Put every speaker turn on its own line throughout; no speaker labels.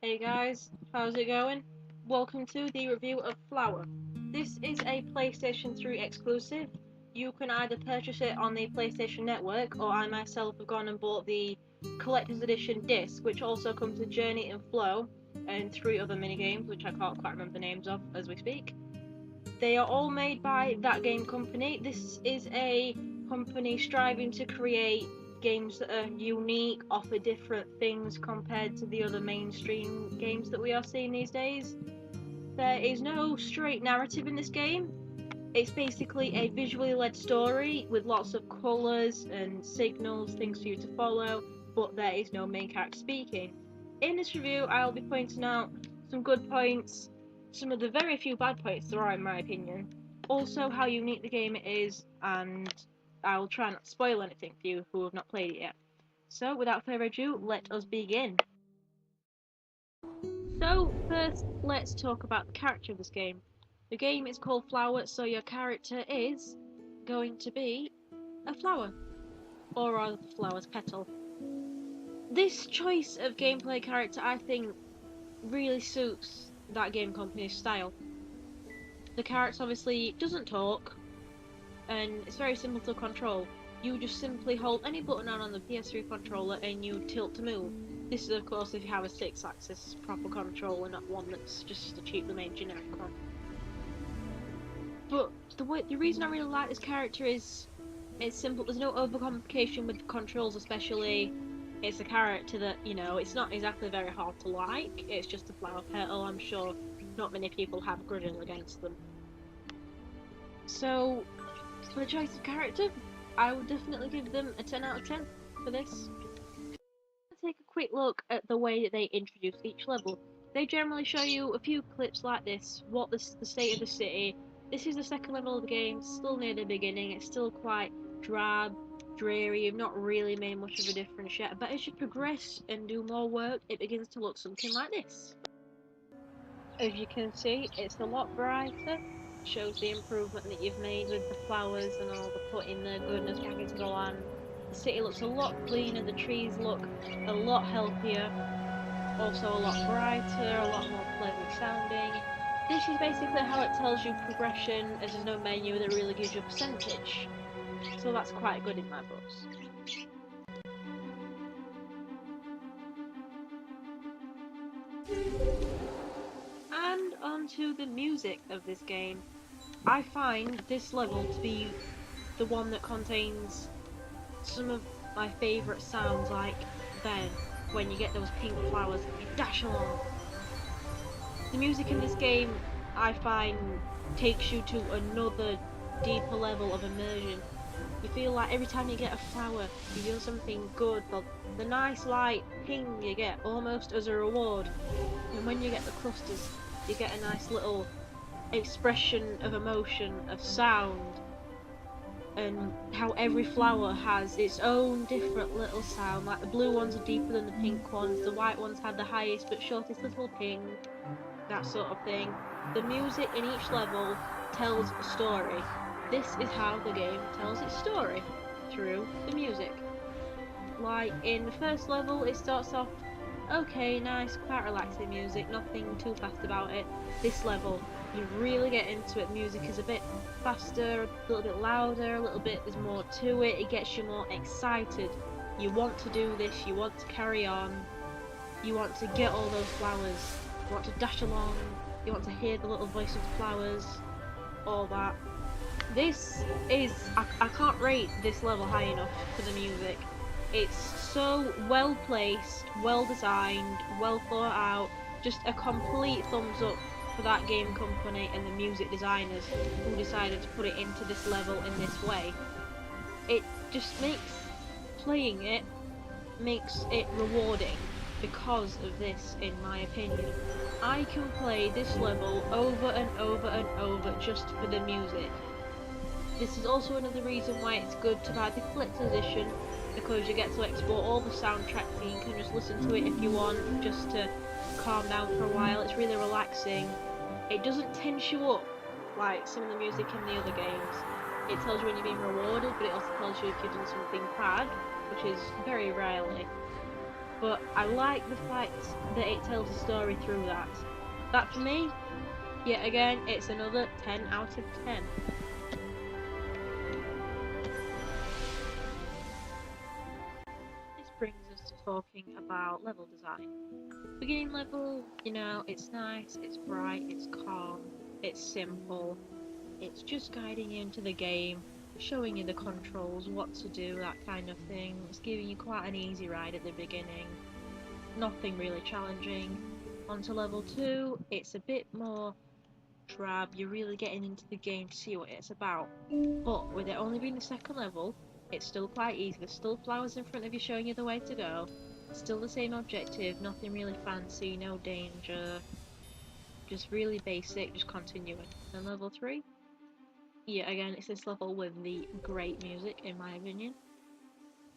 Hey guys, how's it going? Welcome to the review of Flower. This is a PlayStation 3 exclusive. You can either purchase it on the PlayStation Network, or I myself have gone and bought the Collector's Edition disc, which also comes with Journey and Flow, and 3 other minigames, which I can't quite remember the names of as we speak. They are all made by That Game Company. This is a company striving to create games that are unique, offer different things compared to the other mainstream games that we are seeing these days. There is no straight narrative in this game. It's basically a visually led story with lots of colours and signals, things for you to follow, but there is no main character speaking. In this review, I'll be pointing out some good points, some of the very few bad points there are in my opinion, also how unique the game is, and I'll try not to spoil anything for you who have not played it yet. So without further ado, let us begin. So first, let's talk about the character of this game. The game is called Flower, so your character is going to be a flower, or rather the flower's petal. This choice of gameplay character, I think, really suits That Game Company's style. The character obviously doesn't talk, and it's very simple to control. You just simply hold any button on the PS3 controller and you tilt to move. This is of course if you have a 6-axis proper controller, not one that's just a cheaply made generic one. But the reason I really like this character is it's simple. There's no overcomplication with the controls, especially. It's a character that, it's not exactly very hard to like. It's just a flower petal. I'm sure not many people have grudges against them. So, for the choice of character, I would definitely give them a 10 out of 10 for this. Let's take a quick look at the way that they introduce each level. They generally show you a few clips like this, what the state of the city. This is the second level of the game, still near the beginning, it's still quite drab, dreary, you've not really made much of a difference yet, but as you progress and do more work, it begins to look something like this. As you can see, it's a lot brighter, shows the improvement that you've made with the flowers and all the putting the goodness back into the land. The city looks a lot cleaner, the trees look a lot healthier, also a lot brighter, a lot more pleasant sounding. This is basically how it tells you progression, as there's no menu that really gives you a percentage. So that's quite good in my books. And onto the music of this game. I find this level to be the one that contains some of my favourite sounds, like then, when you get those pink flowers and you dash along. The music in this game, I find, takes you to another deeper level of immersion. You feel like every time you get a flower, you feel something good. The nice light ping you get almost as a reward. And when you get the clusters, you get a nice little expression of emotion, of sound, and how every flower has its own different little sound. Like the blue ones are deeper than the pink ones, the white ones had the highest but shortest little ping, that sort of thing. The music in each level tells a story. This is how the game tells its story, through the music. Like in the first level, it starts off okay, nice, quite relaxing music, nothing too fast about it. This level, you really get into it. Music is a bit faster, a little bit louder, a little bit, there's more to it, it gets you more excited. You want to do this, you want to carry on, you want to get all those flowers, you want to dash along, you want to hear the little voice of the flowers, all that. This is, I can't rate this level high enough for the music. It's so well placed, well designed, well thought out, just a complete thumbs up for That Game Company and the music designers who decided to put it into this level in this way. It just playing it makes it rewarding because of this, in my opinion. I can play this level over and over and over just for the music. This is also another reason why it's good to buy the collector's edition, because you get to export all the soundtracks and you can just listen to it if you want, just to calm down for a while. It's really relaxing. It doesn't tense you up like some of the music in the other games. It tells you when you're being rewarded, but it also tells you if you've done something bad, which is very rarely. but I like the fact that it tells a story through that. That for me, yet again, it's another 10 out of 10. This brings us to talking about level design. Beginning level, it's nice, it's bright, it's calm, it's simple, it's just guiding you into the game, showing you the controls, what to do, that kind of thing. It's giving you quite an easy ride at the beginning, nothing really challenging. Onto level 2, it's a bit more drab, you're really getting into the game to see what it's about. But with it only being the second level, it's still quite easy. There's still flowers in front of you showing you the way to go. Still the same objective, nothing really fancy, no danger. Just really basic, just continuing. And level 3, yeah, again, it's this level with the great music, in my opinion.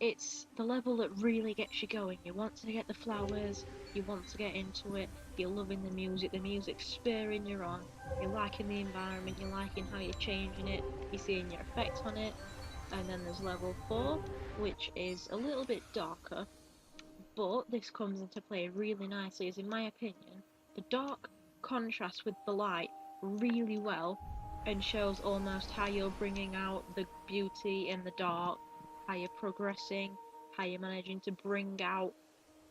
It's the level that really gets you going. You want to get the flowers, you want to get into it, you're loving the music's spurring you on, you're liking the environment, you're liking how you're changing it, you're seeing your effects on it. And then there's level 4, which is a little bit darker, but this comes into play really nicely, as in my opinion, the dark contrasts with the light really well and shows almost how you're bringing out the beauty in the dark, how you're progressing, how you're managing to bring out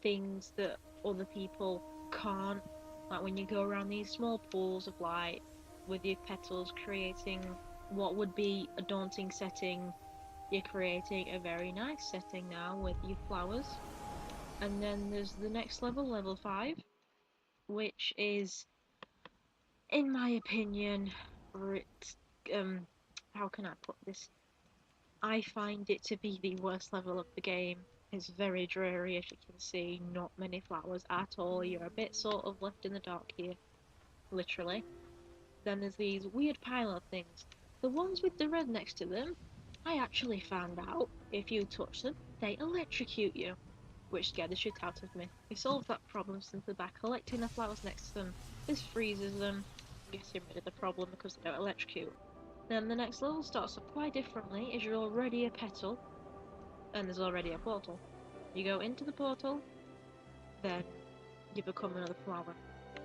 things that other people can't. Like when you go around these small pools of light with your petals creating what would be a daunting setting, you're creating a very nice setting now with your flowers. And then there's the next level, level 5, which is, in my opinion, um, how can I put this? I find it to be the worst level of the game. It's very dreary, as you can see, not many flowers at all. You're a bit sort of left in the dark here, literally. Then there's these weird pylon things. The ones with the red next to them, I actually found out if you touch them, they electrocute you, which scared the shit out of me. We solved that problem simply by collecting the flowers next to them. This freezes them, getting rid of the problem because they don't electrocute. Then the next level starts up quite differently, as you're already a petal, and there's already a portal. You go into the portal, then you become another flower.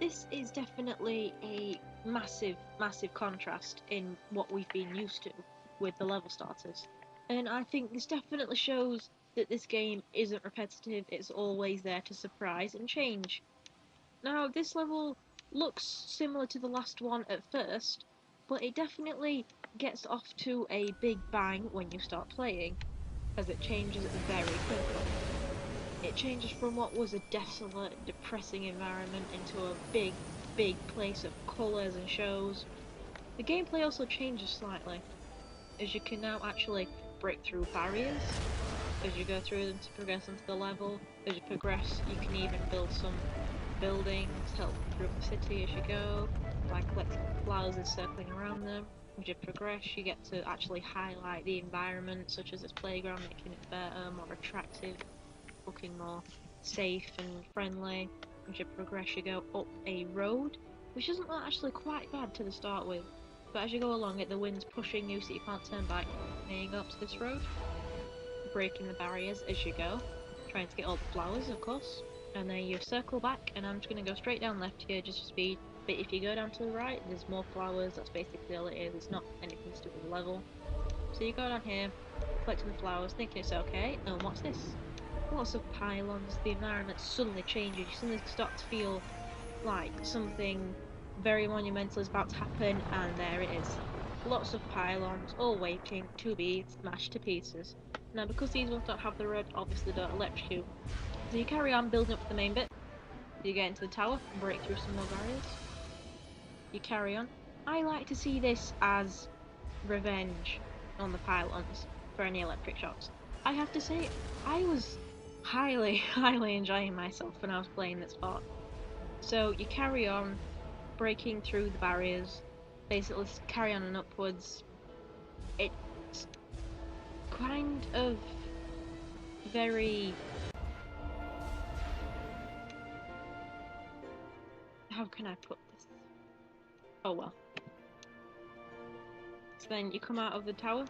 This is definitely a massive, massive contrast in what we've been used to with the level starters. And I think this definitely shows that this game isn't repetitive, it's always there to surprise and change. Now, this level looks similar to the last one at first, but it definitely gets off to a big bang when you start playing, as it changes very quickly. It changes from what was a desolate, depressing environment into a big, big place of colours and shows. The gameplay also changes slightly, as you can now actually break through barriers as you go through them to progress into the level. As you progress, you can even build some buildings, help improve the city as you go, by collecting flowers and circling around them. As you progress, you get to actually highlight the environment, such as this playground, making it better, more attractive, looking more safe and friendly. As you progress, you go up a road, which isn't actually quite bad to the start with, but as you go along it, the wind's pushing you so you can't turn back. Then you go up to this road, breaking the barriers as you go, trying to get all the flowers, of course. And then you circle back, and I'm just going to go straight down left here just for speed. But if you go down to the right, there's more flowers, that's basically all it is. It's not anything to do with the level. So you go down here, collecting the flowers, thinking it's okay, and what's this? Lots of pylons, the environment suddenly changes, you suddenly start to feel like something very monumental is about to happen, and there it is. Lots of pylons, all waiting to be smashed to pieces. Now, because these ones don't have the red, obviously don't electrocute. So you carry on building up the main bit. You get into the tower, break through some more barriers. You carry on. I like to see this as revenge on the pylons for any electric shocks. I have to say, I was highly, highly enjoying myself when I was playing this part. So you carry on, breaking through the barriers, basically carry on and upwards. It's kind of very, how can I put this? Oh well. So then you come out of the tower,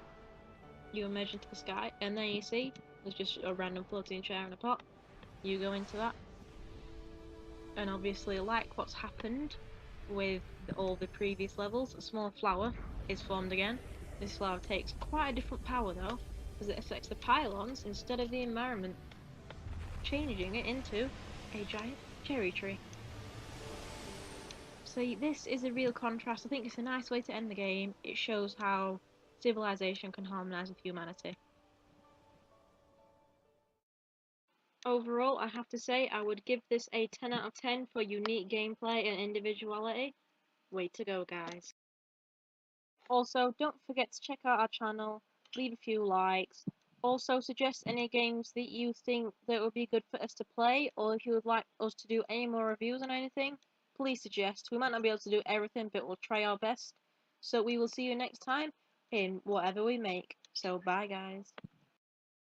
you emerge into the sky, and then you see there's just a random floating chair in a pot. you go into that. And obviously, like what's happened with all the previous levels, a small flower is formed again. This flower takes quite a different power though, because it affects the pylons instead of the environment, changing it into a giant cherry tree. So this is a real contrast. I think it's a nice way to end the game. It shows how civilization can harmonise with humanity. Overall, I have to say I would give this a 10 out of 10 for unique gameplay and individuality. Way to go, guys. Also, don't forget to check out our channel, leave a few likes. Also, suggest any games that you think that would be good for us to play, or if you would like us to do any more reviews on anything, please suggest. We might not be able to do everything, but we'll try our best. So we will see you next time in whatever we make. So bye, guys.